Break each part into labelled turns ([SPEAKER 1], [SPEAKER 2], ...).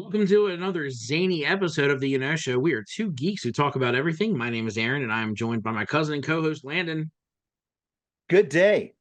[SPEAKER 1] Welcome to another zany episode of the Show. We are two geeks who talk about everything. My name is Aaron, and I am joined by my cousin and co-host Landon.
[SPEAKER 2] Good day.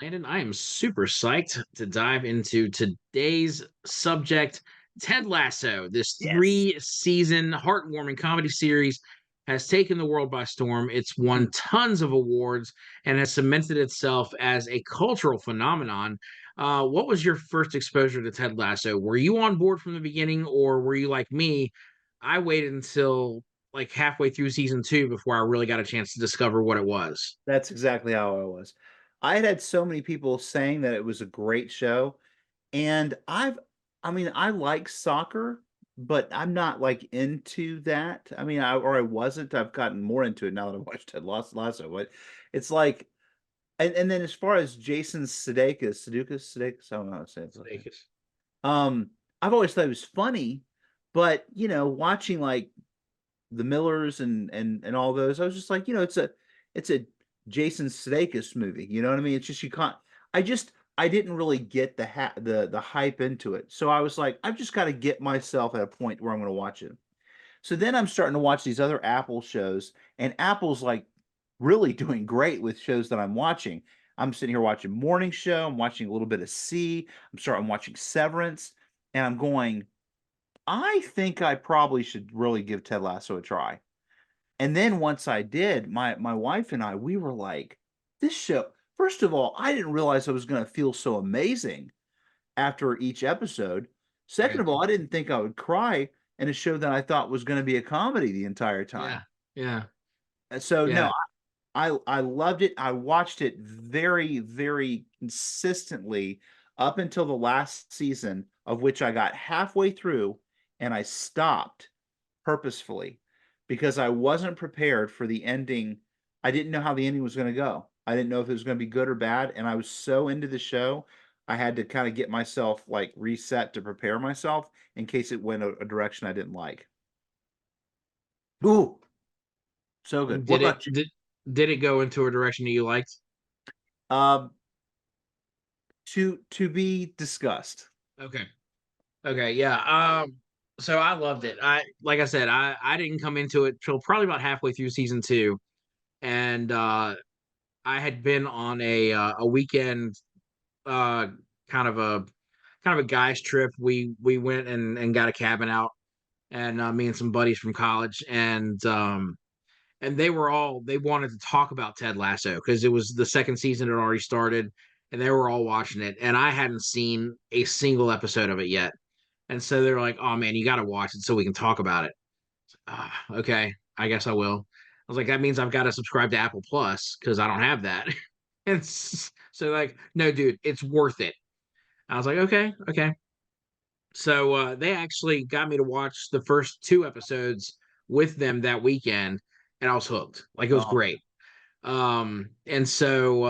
[SPEAKER 1] Landon, I am super psyched to dive into today's subject. Ted Lasso, this
[SPEAKER 2] Yes.
[SPEAKER 1] three-season heartwarming comedy series, has taken the world by storm. It's won tons of awards and has cemented itself as a cultural phenomenon. What was your first exposure to Ted Lasso? Were you on board from the beginning, or were you like me? I waited until like halfway through season two before I really got a chance to discover what it was.
[SPEAKER 2] That's exactly how I was. I had so many people saying that it was a great show, and I like soccer, but I'm not like into that. I wasn't. I've gotten more into it now that I've watched Ted Lasso. But it's like, and then as far as Jason Sudeikis, I don't know how to say it. Um, I've always thought it was funny, but watching like the Millers and all those. I was just like, it's a Jason Sudeikis movie. You know what I mean? It's just you can't. I didn't really get the hype into it. So I was like, I've just got to get myself at a point where I'm going to watch it. So then I'm starting to watch these other Apple shows, and Apple's like really doing great with shows that I'm watching. I'm sitting here watching Morning Show. I'm watching a little bit of C. I'm watching Severance, and I'm going. I think I probably should really give Ted Lasso a try. And then once I did, my wife and I, we were like, this show, first of all, I didn't realize I was going to feel so amazing after each episode. Second
[SPEAKER 1] Right.
[SPEAKER 2] of all, I didn't think I would cry in a show that I thought was going to be a comedy the entire
[SPEAKER 1] Yeah.
[SPEAKER 2] time.
[SPEAKER 1] Yeah.
[SPEAKER 2] So no,
[SPEAKER 1] Yeah.
[SPEAKER 2] I loved it. I watched it very, very consistently up until the last season, of which I got halfway through and I stopped purposefully because I wasn't prepared for the ending. I didn't know how the ending was going to go. I didn't know if it was going to be good or bad. And I was so into the show, I had to kind of get myself like reset to prepare myself in case it went a direction I didn't like. Ooh, so good. What
[SPEAKER 1] Did it
[SPEAKER 2] about you?
[SPEAKER 1] did it go into a direction that you liked?
[SPEAKER 2] Um, to be discussed.
[SPEAKER 1] Okay. Okay, yeah. So I loved it. I like I said, I didn't come into it till probably about halfway through season two, and I had been on a weekend uh kind of a guy's trip. We went and got a cabin out, and me and some buddies from college, and they wanted to talk about Ted Lasso because it was the second season had already started, and they were all watching it, and I hadn't seen a single episode of it yet. And so they're like, "Oh man, you got to watch it so we can talk about it." Okay, I guess I will. I was like, "That means I've got to subscribe to Apple Plus because I don't have that." And so like, no, dude, it's worth it. I was like, "Okay, okay." So they actually got me to watch the first two episodes with them that weekend, and I was hooked. Like it was
[SPEAKER 2] Oh,
[SPEAKER 1] great. And so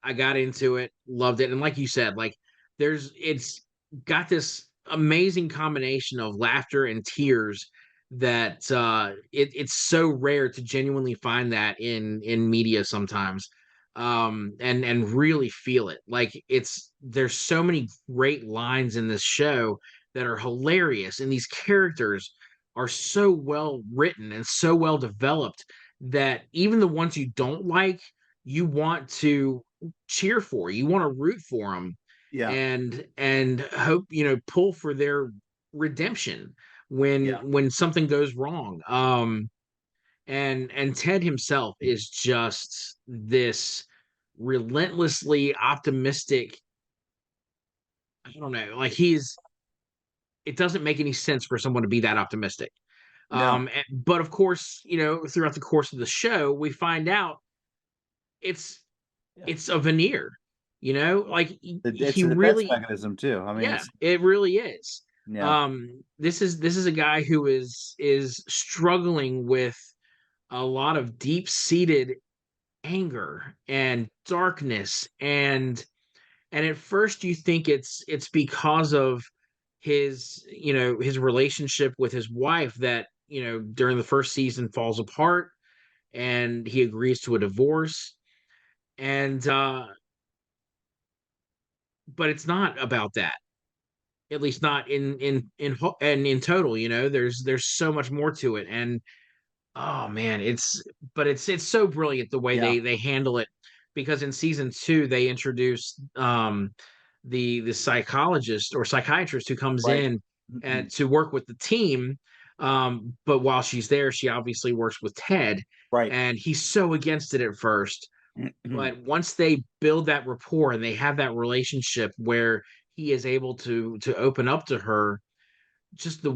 [SPEAKER 1] I got into it, loved it, and like you said, like it's got this amazing combination of laughter and tears that it's so rare to genuinely find that in media sometimes. And really feel it. Like there's so many great lines in this show that are hilarious, and these characters are so well written and so well developed that even the ones you don't like, you want to cheer for, you want to root for them,
[SPEAKER 2] yeah,
[SPEAKER 1] and hope pull for their redemption
[SPEAKER 2] yeah.
[SPEAKER 1] when something goes wrong. And Ted himself is just this relentlessly optimistic. I don't know, like it doesn't make any sense for someone to be that optimistic.
[SPEAKER 2] No,
[SPEAKER 1] But of course, throughout the course of the show, we find out it's
[SPEAKER 2] yeah.
[SPEAKER 1] it's a veneer, like he
[SPEAKER 2] It's a defense
[SPEAKER 1] really,
[SPEAKER 2] mechanism too. I mean,
[SPEAKER 1] yeah,
[SPEAKER 2] it's
[SPEAKER 1] it really is.
[SPEAKER 2] yeah,
[SPEAKER 1] This is a guy who is struggling with a lot of deep-seated anger and darkness, and at first you think it's because of his relationship with his wife that during the first season falls apart, and he agrees to a divorce, and but it's not about that. at least not and in total. There's so much more to it, and oh man, it's so brilliant the way
[SPEAKER 2] Yeah,
[SPEAKER 1] they handle it, because in season two they introduced the psychologist or psychiatrist who comes
[SPEAKER 2] right.
[SPEAKER 1] in and to work with the team. But while she's there, she obviously works with Ted,
[SPEAKER 2] Right.
[SPEAKER 1] and he's so against it at first. But once they build that rapport and they have that relationship where he is able to open up to her, just the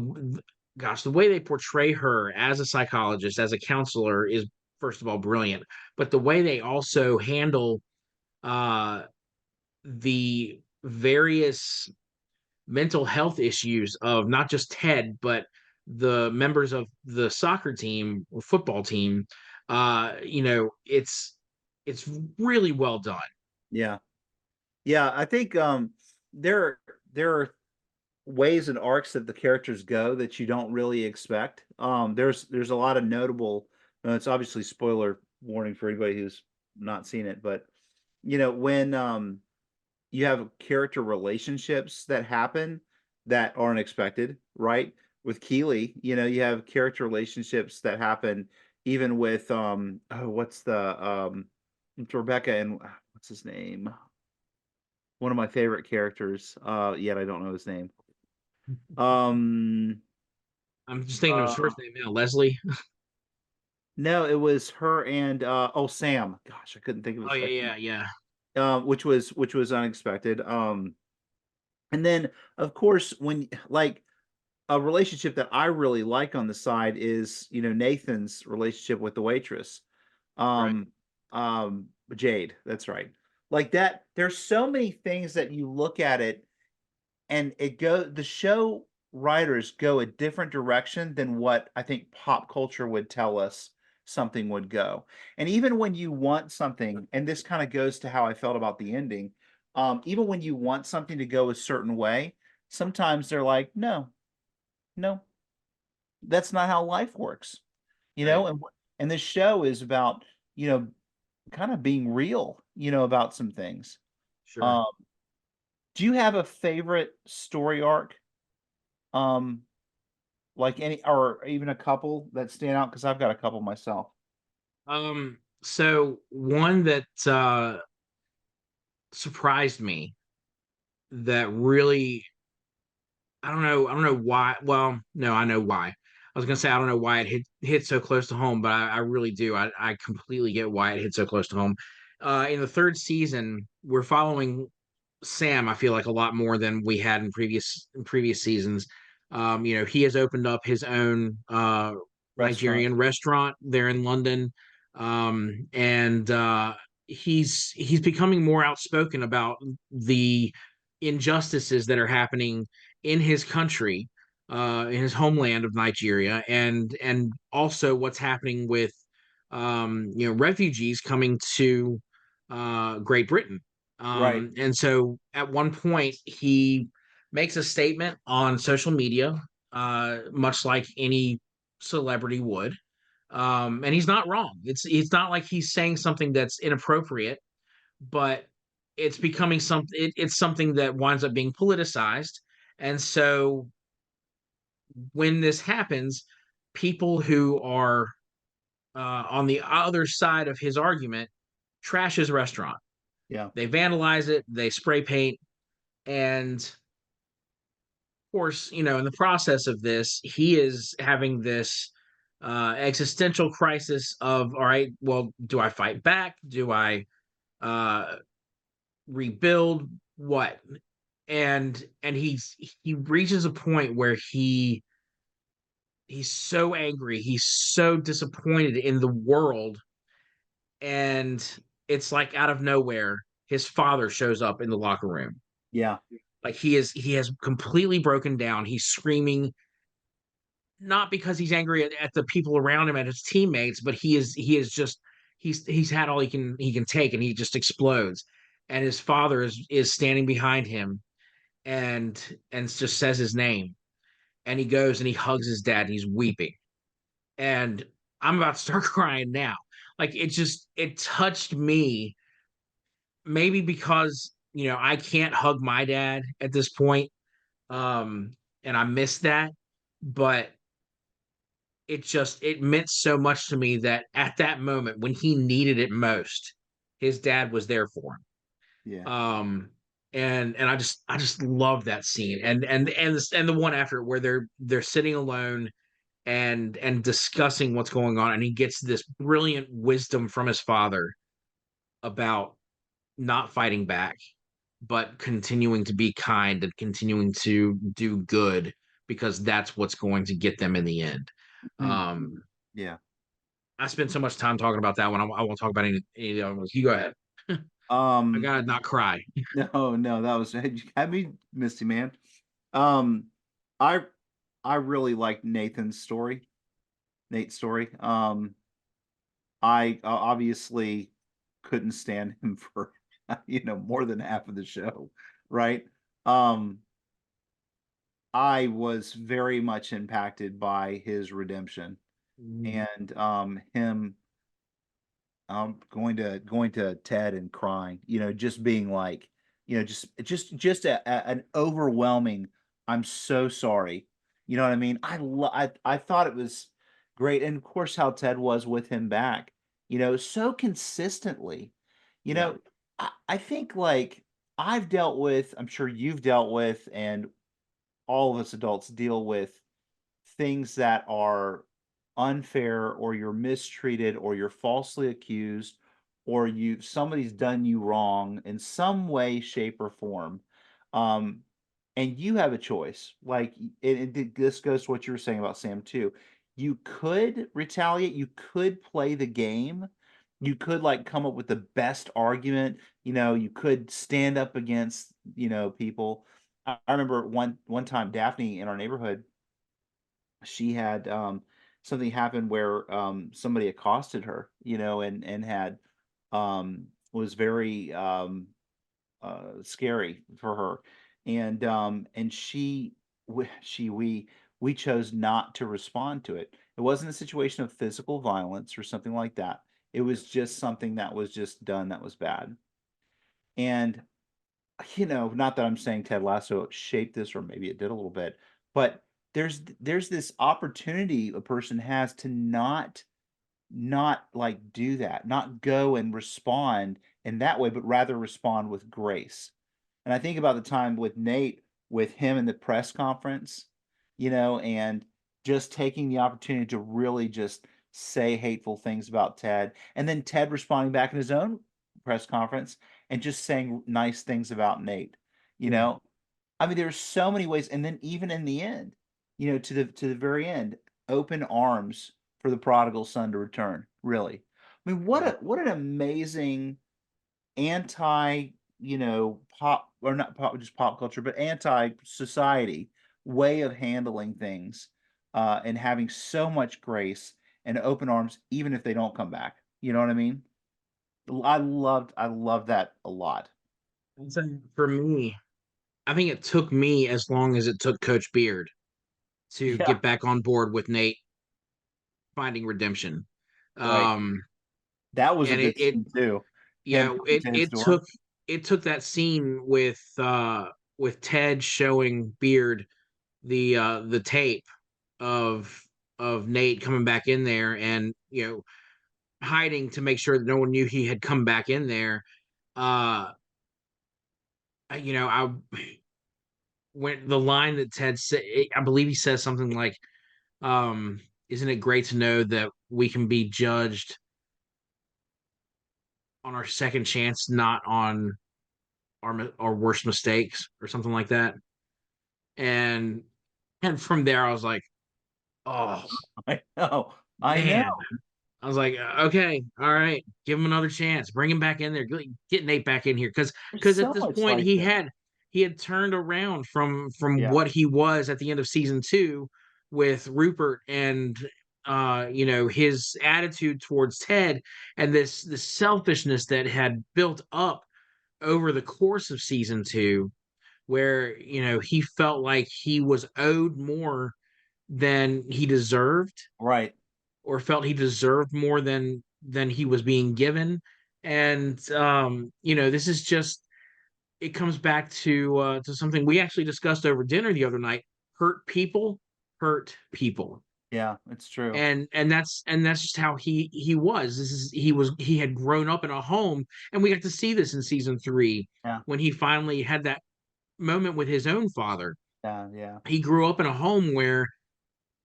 [SPEAKER 1] way they portray her as a psychologist, as a counselor, is first of all brilliant. But the way they also handle uh the various mental health issues of not just Ted, but the members of the soccer team or football team, it's really well done.
[SPEAKER 2] Yeah. Yeah, I think there there are ways and arcs that the characters go that you don't really expect. There's a lot of notable. It's obviously spoiler warning for anybody who's not seen it, but when you have character relationships that happen that aren't expected, right? With Keeley, you have character relationships that happen even with oh, what's the it's Rebecca and what's his name? One of my favorite characters. Yet I don't know his name. Um,
[SPEAKER 1] I'm just thinking of his
[SPEAKER 2] uh,
[SPEAKER 1] first name now, Leslie.
[SPEAKER 2] no, it was her and oh, Sam. Gosh, I couldn't think of
[SPEAKER 1] Oh
[SPEAKER 2] his
[SPEAKER 1] yeah,
[SPEAKER 2] second
[SPEAKER 1] yeah,
[SPEAKER 2] name.
[SPEAKER 1] yeah.
[SPEAKER 2] Which was unexpected. And then of course when like a relationship that I really like on the side is Nathan's relationship with the waitress,
[SPEAKER 1] Right.
[SPEAKER 2] um, Jade. That's right. Like that. There's so many things that you look at it and the show writers go a different direction than what I think pop culture would tell us something would go. And even when you want something, and this kind of goes to how I felt about the ending, even when you want something to go a certain way, sometimes they're like, no, no, that's not how life works.
[SPEAKER 1] Right.
[SPEAKER 2] And this show is about, you know, kind of being real, about some things.
[SPEAKER 1] Sure.
[SPEAKER 2] Um, do you have a favorite story arc? Um, like any or even a couple that stand out? Because I've got a couple myself.
[SPEAKER 1] So one that surprised me, that really, I don't know why. Well, no, I know why. I was gonna say I don't know why it hit so close to home, but I really do. I completely get why it hit so close to home. In the third season, we're following Sam, I feel like, a lot more than we had in previous seasons. He has opened up his own
[SPEAKER 2] Restaurant.
[SPEAKER 1] Nigerian restaurant there in London. And he's becoming more outspoken about the injustices that are happening in his country, in his homeland of Nigeria, and also what's happening with refugees coming to Great Britain.
[SPEAKER 2] Right.
[SPEAKER 1] And so at one point he makes a statement on social media, much like any celebrity would. And he's not wrong. It's not like he's saying something that's inappropriate, but it's something that winds up being politicized. And so when this happens, people who are on the other side of his argument trash his restaurant.
[SPEAKER 2] Yeah.
[SPEAKER 1] They vandalize it, they spray paint, and of course, in the process of this, he is having this existential crisis of, all right, well, do I fight back? Do I uh, rebuild? What? And he reaches a point where he's so angry, he's so disappointed in the world, and it's like out of nowhere, his father shows up in the locker room.
[SPEAKER 2] Yeah.
[SPEAKER 1] Like he has completely broken down. He's screaming, not because he's angry at the people around him, at his teammates, but he is just he's had all he can take, and he just explodes. And his father is standing behind him, and just says his name, and he goes and he hugs his dad, and he's weeping. And I'm about to start crying now. Like it touched me, maybe because I can't hug my dad at this point, um, and I missed that. But it meant so much to me that at that moment when he needed it most, his dad was there for
[SPEAKER 2] Yeah.
[SPEAKER 1] him. And I just love that scene, and the one after it where they're sitting alone and discussing what's going on, and he gets this brilliant wisdom from his father about not fighting back, but continuing to be kind and continuing to do good because that's what's going to get them in the end.
[SPEAKER 2] Mm.
[SPEAKER 1] Um,
[SPEAKER 2] Yeah.
[SPEAKER 1] I spent so much time talking about that one. I won't talk about any of the other ones. You go ahead. I
[SPEAKER 2] Um,
[SPEAKER 1] gotta not cry.
[SPEAKER 2] no, no, that was you had me misty, man. Um, I I really like Nathan's story. Nate's story. I obviously couldn't stand him for more than half of the show, right? Um, I was very much impacted by his redemption
[SPEAKER 1] Mm,
[SPEAKER 2] and him going to Ted and crying, just being like, just an overwhelming, "I'm so sorry." You know what I mean? I thought it was great, and of course, how Ted was with him back, so consistently. You
[SPEAKER 1] yeah,
[SPEAKER 2] know, I think, like, I'm sure you've dealt with, and all of us adults deal with things that are unfair, or you're mistreated, or you're falsely accused, or somebody's done you wrong in some way, shape, or form. Um, and you have a choice. Like, this goes to what you were saying about Sam too. You could retaliate, you could play the game, you could, like, come up with the best argument, you could stand up against, people. I remember one time Daphne in our neighborhood, she had something happen where somebody accosted her, and had was very scary for her, and we chose not to respond to it. It wasn't a situation of physical violence or something like that. It was just something that was just done that was bad. And not that I'm saying Ted Lasso shaped this, or maybe it did a little bit, but there's this opportunity a person has to not like do that, not go and respond in that way, but rather respond with grace. And I think about the time with Nate, with him in the press conference, and just taking the opportunity to really just say hateful things about Ted, and then Ted responding back in his own press conference and just saying nice things about Nate. You
[SPEAKER 1] yeah,
[SPEAKER 2] know, I mean, there's so many ways, and then even in the end, to the very end, open arms for the prodigal son to return. Really, I mean,
[SPEAKER 1] yeah.
[SPEAKER 2] what an amazing anti, pop, or not pop, just pop culture, but anti society way of handling things, and having so much grace and open arms, even if they don't come back. You know what I mean? I loved that a lot.
[SPEAKER 1] And so for me, I think it took me as long as it took Coach Beard to
[SPEAKER 2] Yeah,
[SPEAKER 1] get back on board with Nate finding redemption.
[SPEAKER 2] right.
[SPEAKER 1] Um,
[SPEAKER 2] That was a
[SPEAKER 1] and
[SPEAKER 2] good scene too. Him
[SPEAKER 1] yeah,
[SPEAKER 2] coming to his door.
[SPEAKER 1] it took that scene with Ted showing Beard the tape of Nate coming back in there, and hiding to make sure that no one knew he had come back in there. Uh, I when the line that Ted said, I believe he says something like, "Isn't it great to know that we can be judged on our second chance, not on our worst mistakes," or something like that. And from there, I was like, "Oh
[SPEAKER 2] I know. I know.
[SPEAKER 1] man." I was like, okay, all right, give him another chance, bring him back in there, get Nate back in here,
[SPEAKER 2] There's
[SPEAKER 1] because at
[SPEAKER 2] so
[SPEAKER 1] this
[SPEAKER 2] much
[SPEAKER 1] point
[SPEAKER 2] like that.
[SPEAKER 1] he had turned around from
[SPEAKER 2] Yeah.
[SPEAKER 1] what he was at the end of season two with Rupert, and his attitude towards Ted, and this selfishness that had built up over the course of season two, where he felt like he was owed more than he deserved,
[SPEAKER 2] Right.
[SPEAKER 1] or felt he deserved more than he was being given. And this is just it comes back to something we actually discussed over dinner the other night. Hurt people.
[SPEAKER 2] Yeah, it's true.
[SPEAKER 1] And that's just how he was. He had grown up in a home, and we got to see this in season 3
[SPEAKER 2] Yeah,
[SPEAKER 1] when he finally had that moment with his own father.
[SPEAKER 2] yeah, yeah.
[SPEAKER 1] He grew up in a home where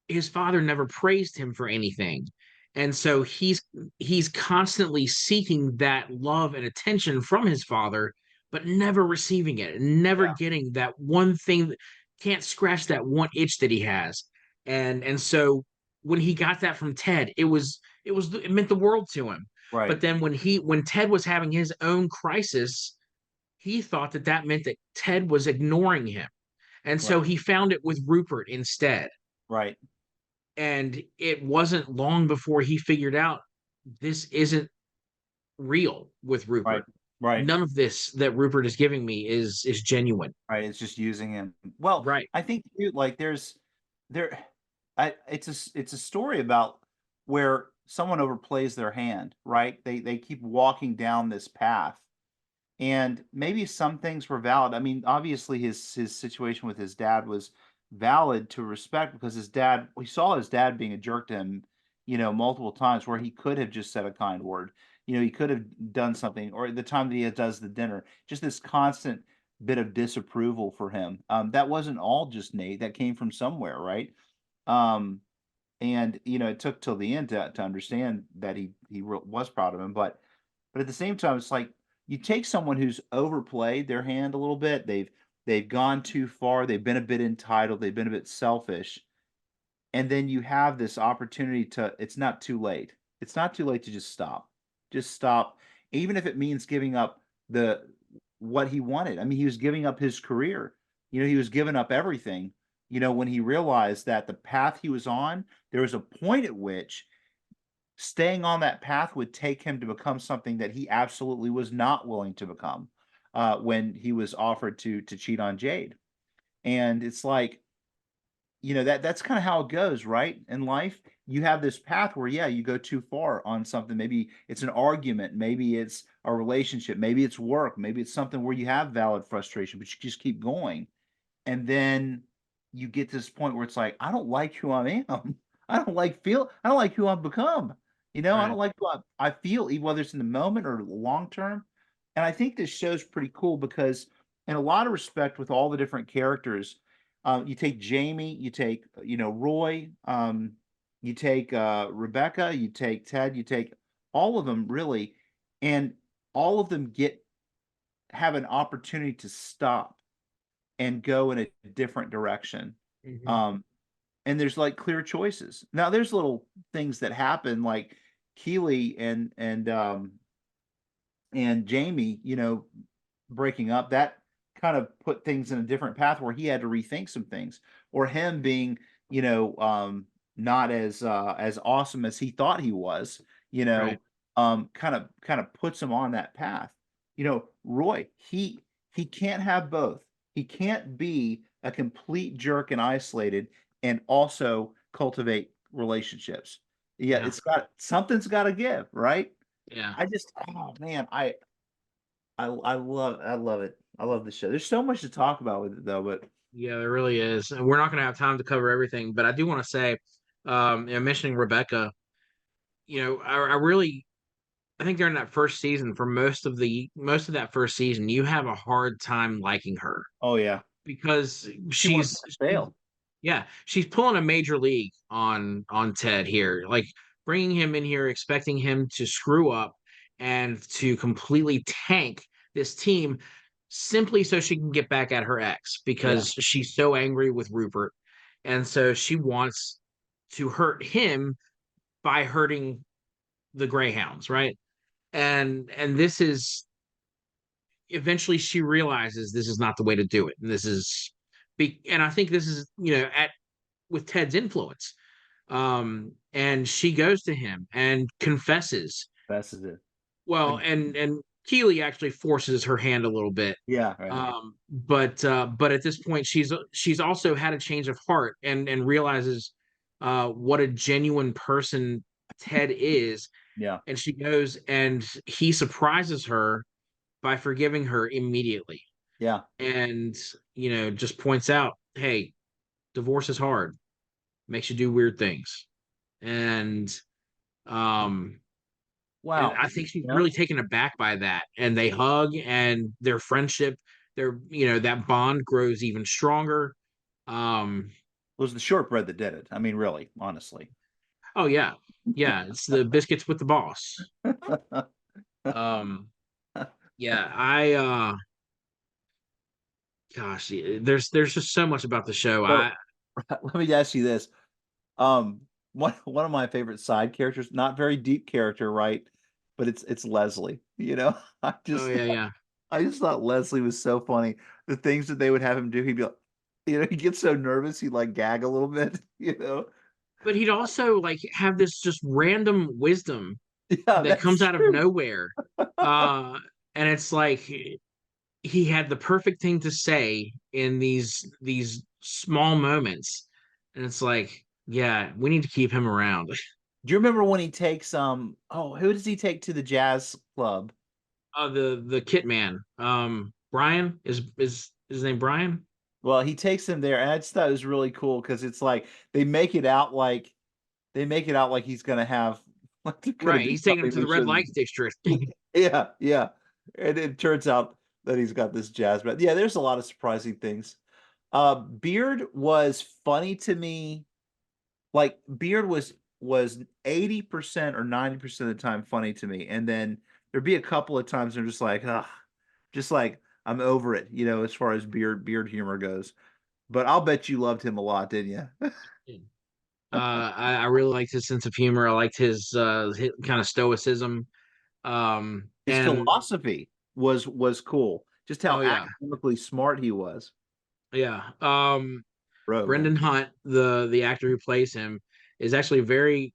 [SPEAKER 1] his father never praised him for anything. And so he's constantly seeking that love and attention from his father, but never receiving it, never
[SPEAKER 2] Yeah,
[SPEAKER 1] getting that one thing that can't scratch that one itch that he has. And so when he got that from Ted, it meant the world to him. But
[SPEAKER 2] right,
[SPEAKER 1] then when Ted was having his own crisis, he thought that that meant that Ted was ignoring him. And
[SPEAKER 2] right,
[SPEAKER 1] so he found it with Rupert instead.
[SPEAKER 2] right,
[SPEAKER 1] And it wasn't long before he figured out this isn't real with
[SPEAKER 2] right,
[SPEAKER 1] Rupert.
[SPEAKER 2] right,
[SPEAKER 1] None of this that Rupert is giving me is genuine.
[SPEAKER 2] right. It's just using him. Well,
[SPEAKER 1] Right.
[SPEAKER 2] I think too, like there, it's a story about where someone overplays their hand, right? They keep walking down this path, and maybe some things were valid. I mean, obviously his situation with his dad was valid to respect because his dad, we saw his dad being a jerk to him, multiple times where he could have just said a kind word. He could have done something, or the time that he does the dinner, just this constant bit of disapproval for him. That wasn't all just Nate. That came from somewhere, right? Um, and it took till the end to understand that was proud of him, but at the same time, it's like you take someone who's overplayed their hand a little bit. They've gone too far. They've been a bit entitled. They've been a bit selfish, and then you have this opportunity to. It's not too late. It's not too late to just stop. Just stop, even if it means giving up the what he wanted. I mean, he was giving up his career. He was giving up everything. When he realized that the path he was on, there was a point at which staying on that path would take him to become something that he absolutely was not willing to become when he was offered to cheat on Jade. And it's like, that's kind of how it goes, right? In life, you have this path where, yeah, you go too far on something. Maybe it's an argument, maybe it's a relationship, maybe it's work, maybe it's something where you have valid frustration, but you just keep going. And then you get to this point where it's like, I don't like who I am. I don't like who I've become. I
[SPEAKER 1] Right.
[SPEAKER 2] don't like who I feel, even whether it's in the moment or long term. And I think this show's pretty cool because, in a lot of respect, with all the different characters, you take Jamie, you take Roy, you take Rebecca, you take Ted, you take all of them really, and all of them have an opportunity to stop and go in a different direction.
[SPEAKER 1] Hmm.
[SPEAKER 2] Um, and there's like clear choices. Now there's little things that happen like Keeley and Jamie, breaking up, that kind of put things in a different path where he had to rethink some things, or him being, not as awesome as he thought he was,
[SPEAKER 1] Right.
[SPEAKER 2] kind of puts him on that path. Roy, he can't have both. He can't be a complete jerk and isolated and also cultivate relationships. Yeah,
[SPEAKER 1] Yeah.
[SPEAKER 2] something's got to give, right?
[SPEAKER 1] Yeah.
[SPEAKER 2] Oh man, I love it. I love the show. There's so much to talk about with it though, but
[SPEAKER 1] Yeah, there really is. And we're not going to have time to cover everything, but I do want to say, mentioning Rebecca, I really, I think during that first season, for most of that first season, you have a hard time liking her
[SPEAKER 2] oh yeah,
[SPEAKER 1] because
[SPEAKER 2] she wants to
[SPEAKER 1] she's
[SPEAKER 2] fail.
[SPEAKER 1] yeah, she's pulling a major league on Ted here, like bringing him in here, expecting him to screw up and to completely tank this team simply so she can get back at her ex
[SPEAKER 2] Yeah,
[SPEAKER 1] because she's so angry with Rupert, and so she wants to hurt him by hurting the Greyhounds, right? And this is eventually she realizes this is not the way to do it, and and I think this is at with Ted's influence. And she goes to him and confesses.
[SPEAKER 2] that's it.
[SPEAKER 1] Well,
[SPEAKER 2] Ag-
[SPEAKER 1] and Keeley actually forces her hand a little bit.
[SPEAKER 2] Yeah, right.
[SPEAKER 1] But at this point she's also had a change of heart and realizes what a genuine person Ted is.
[SPEAKER 2] Yeah,
[SPEAKER 1] And she goes and he surprises her by forgiving her immediately.
[SPEAKER 2] Yeah.
[SPEAKER 1] and just points out, hey, divorce is hard, makes you do weird things, and um and
[SPEAKER 2] Wow.
[SPEAKER 1] I think she's
[SPEAKER 2] Yeah.
[SPEAKER 1] really taken aback by that. And they hug, and their friendship, that bond grows even stronger. Um,
[SPEAKER 2] It was the shortbread that did it. I mean, really, honestly.
[SPEAKER 1] oh yeah, yeah, it's the biscuits with the boss. Um, yeah, gosh, there's just so much about the show.
[SPEAKER 2] So let me ask you this. One of my favorite side characters, not very deep character, right? But it's Leslie. I
[SPEAKER 1] Oh
[SPEAKER 2] just
[SPEAKER 1] yeah, yeah.
[SPEAKER 2] I just thought Leslie was so funny. The things that they would have him do, he'd be like, he gets so nervous, he'd like gag a little bit, you know?
[SPEAKER 1] But he'd also like have this just random wisdom
[SPEAKER 2] Yeah,
[SPEAKER 1] that comes
[SPEAKER 2] that's
[SPEAKER 1] out of
[SPEAKER 2] true.
[SPEAKER 1] nowhere. And it's like he had the perfect thing to say in these small moments, and it's like, yeah, we need to keep him around.
[SPEAKER 2] Do you remember when he takes who does he take to the jazz club?
[SPEAKER 1] The Kit Man, Brian, is his name Brian?
[SPEAKER 2] Well, he takes him there, and I just thought it was really cool because it's like they make it out like he's gonna have like there's gonna
[SPEAKER 1] Right,
[SPEAKER 2] be
[SPEAKER 1] he's taking him
[SPEAKER 2] something
[SPEAKER 1] to the
[SPEAKER 2] they
[SPEAKER 1] red
[SPEAKER 2] shouldn't.
[SPEAKER 1] light district.
[SPEAKER 2] Yeah, yeah. And it turns out that he's got this jazz band. Yeah, there's a lot of surprising things. Beard was funny to me. Like Beard was 80% or 90% of the time funny to me. And then there'd be a couple of times I'm just like, ah, just like I'm over it, as far as beard humor goes. But I'll bet you loved him a lot, didn't you?
[SPEAKER 1] I really liked his sense of humor. I liked his kind of stoicism.
[SPEAKER 2] His
[SPEAKER 1] And
[SPEAKER 2] philosophy was cool. Just how
[SPEAKER 1] oh yeah,
[SPEAKER 2] academically smart he was.
[SPEAKER 1] yeah.
[SPEAKER 2] Bro, man.
[SPEAKER 1] Brendan Hunt, the actor who plays him, is actually a very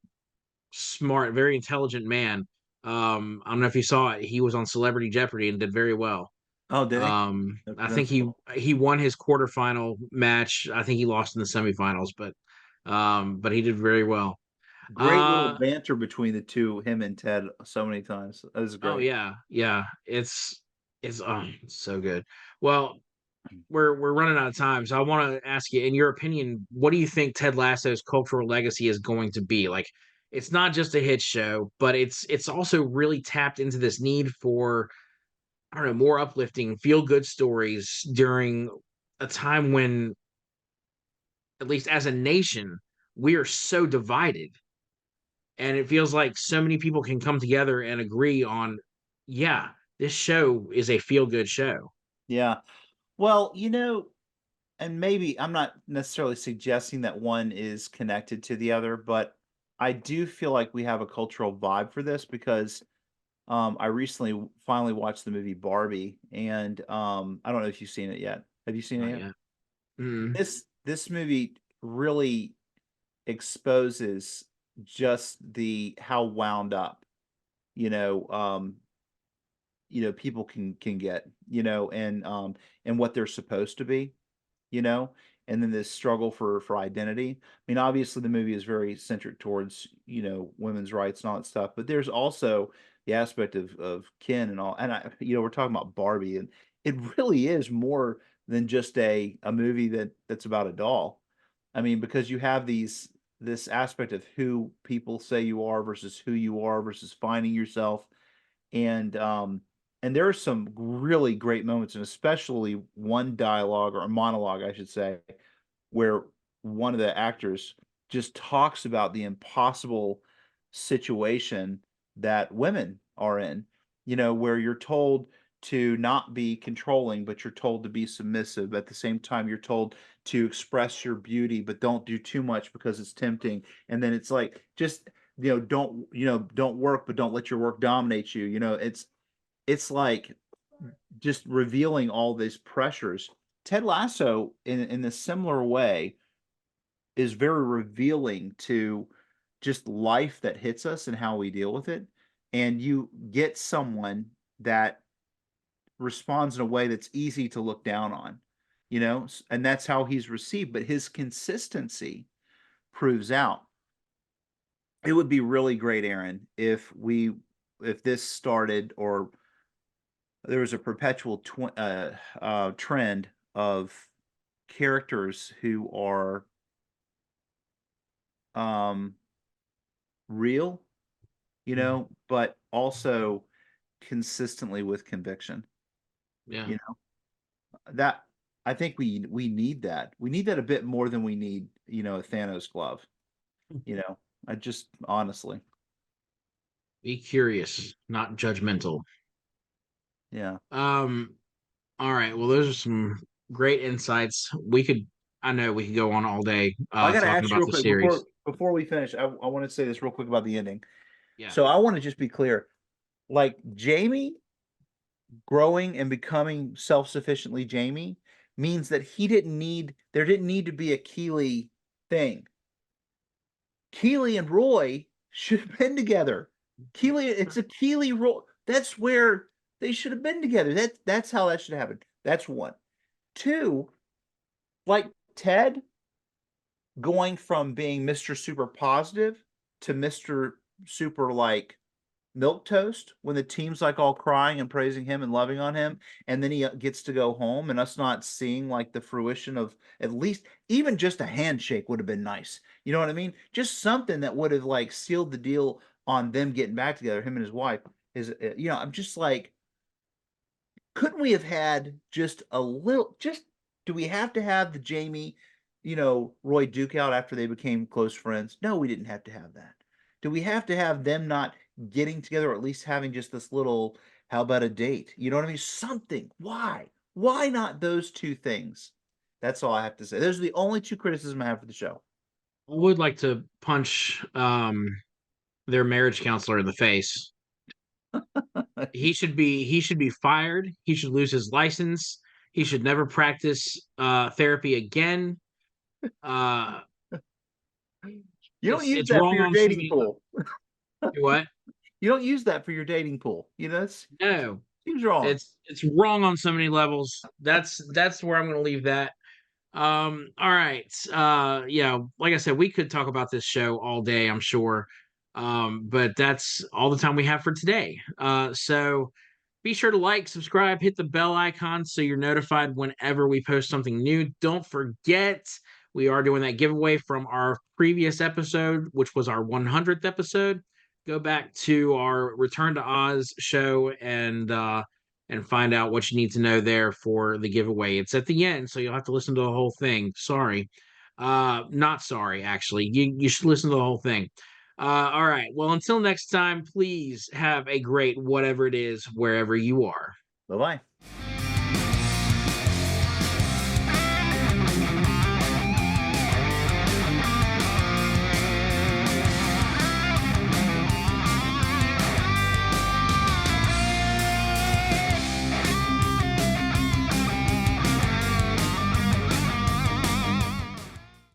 [SPEAKER 1] smart, very intelligent man. I don't know if you saw it. He was on Celebrity Jeopardy and did very well.
[SPEAKER 2] Oh, did he?
[SPEAKER 1] I think
[SPEAKER 2] That's
[SPEAKER 1] he
[SPEAKER 2] cool.
[SPEAKER 1] he won his quarterfinal match. I think he lost in the semifinals, but he did very well.
[SPEAKER 2] Great little
[SPEAKER 1] Uh
[SPEAKER 2] banter between the two, him and Ted, so many times. That was
[SPEAKER 1] oh
[SPEAKER 2] great.
[SPEAKER 1] yeah, yeah. It's so good. Well, we're running out of time, so I want to ask you, in your opinion, what do you think Ted Lasso's cultural legacy is going to be? Like, it's not just a hit show, but it's also really tapped into this need for, I don't know, more uplifting, feel good stories during a time when, at least as a nation, we are so divided, and it feels like so many people can come together and agree on, yeah, this show is a feel good show.
[SPEAKER 2] Yeah. Well, and maybe I'm not necessarily suggesting that one is connected to the other, but I do feel like we have a cultural vibe for this because I recently finally watched the movie Barbie, and I don't know if you've seen it yet. Have you seen it
[SPEAKER 1] Not
[SPEAKER 2] yet?
[SPEAKER 1] yet. Mm,
[SPEAKER 2] This movie really exposes just the how wound up, you know, um, people can get, and what they're supposed to be, you know, and then this struggle for identity. I mean, obviously the movie is very centric towards, women's rights and all that stuff, but there's also the aspect of kin and all. And we're talking about Barbie, and it really is more than just a movie that's about a doll. I mean, because you have this aspect of who people say you are versus who you are versus finding yourself, and there are some really great moments, and especially one dialogue or a monologue, I should say, where one of the actors just talks about the impossible situation that women are in, where you're told to not be controlling, but you're told to be submissive. At the same time, you're told to express your beauty, but don't do too much because it's tempting. And then it's like, just, don't work, but don't let your work dominate you. It's like just revealing all these pressures. Ted Lasso, in a similar way, is very revealing to just life that hits us and how we deal with it. And you get someone that responds in a way that's easy to look down on, and that's how he's received. But his consistency proves out. It would be really great, Aaron, if this started, or there was a perpetual trend of characters who are um real, but also consistently with conviction.
[SPEAKER 1] Yeah.
[SPEAKER 2] You know, that I think we need that. We need that a bit more than we need, a Thanos glove. You know, I just honestly,
[SPEAKER 1] Be curious, not judgmental.
[SPEAKER 2] yeah.
[SPEAKER 1] Um, all right. Well, those are some great insights. I know we could go on all day
[SPEAKER 2] I got to
[SPEAKER 1] talking
[SPEAKER 2] ask you
[SPEAKER 1] about
[SPEAKER 2] real
[SPEAKER 1] the
[SPEAKER 2] quick
[SPEAKER 1] series.
[SPEAKER 2] before we finish. I want to say this real quick about the ending.
[SPEAKER 1] Yeah.
[SPEAKER 2] So I want to just be clear, like Jamie growing and becoming self-sufficiently Jamie means that there didn't need to be a Keeley thing. Keeley and Roy should have been together. It's a Keeley Roy. That's where they should have been together. That's how that should happen. That's one. Two, like Ted going from being Mr. Super Positive to Mr. Super like milk toast when the team's like all crying and praising him and loving on him, and then he gets to go home and us not seeing like the fruition of at least even just a handshake would have been nice. You know what I mean? Just something that would have like sealed the deal on them getting back together, him and his wife. I'm just like, couldn't we have had just a little? Just do we have to have the Jamie, Roy Duke out after they became close friends? No, we didn't have to have that. Do we have to have them not getting together, or at least having just this little, how about a date? You know what I mean? Something. Why? Why not those two things? That's all I have to say. Those are the only two criticisms I have for the show.
[SPEAKER 1] I would like to punch their marriage counselor in the face. He should be fired. He should lose his license. He should never practice therapy again. Uh,
[SPEAKER 2] You don't
[SPEAKER 1] it's
[SPEAKER 2] use
[SPEAKER 1] it's
[SPEAKER 2] that for
[SPEAKER 1] wrong
[SPEAKER 2] your
[SPEAKER 1] on so
[SPEAKER 2] dating
[SPEAKER 1] many
[SPEAKER 2] pool.
[SPEAKER 1] what?
[SPEAKER 2] You don't use that for your dating pool. That's
[SPEAKER 1] No,
[SPEAKER 2] seems wrong.
[SPEAKER 1] it's wrong on so many levels. That's where I'm going to leave that. All right. Yeah, like I said, we could talk about this show all day, I'm sure. But that's all the time we have for today. So be sure to like, subscribe, hit the bell icon so you're notified whenever we post something new. Don't forget, we are doing that giveaway from our previous episode, which was our 100th episode. Go back to our Return to Oz show and find out what you need to know there for the giveaway. It's at the end, so you'll have to listen to the whole thing. Sorry. Not sorry, actually. You should listen to the whole thing. All right. Well, until next time, please have a great whatever it is wherever you are.
[SPEAKER 2] Bye bye.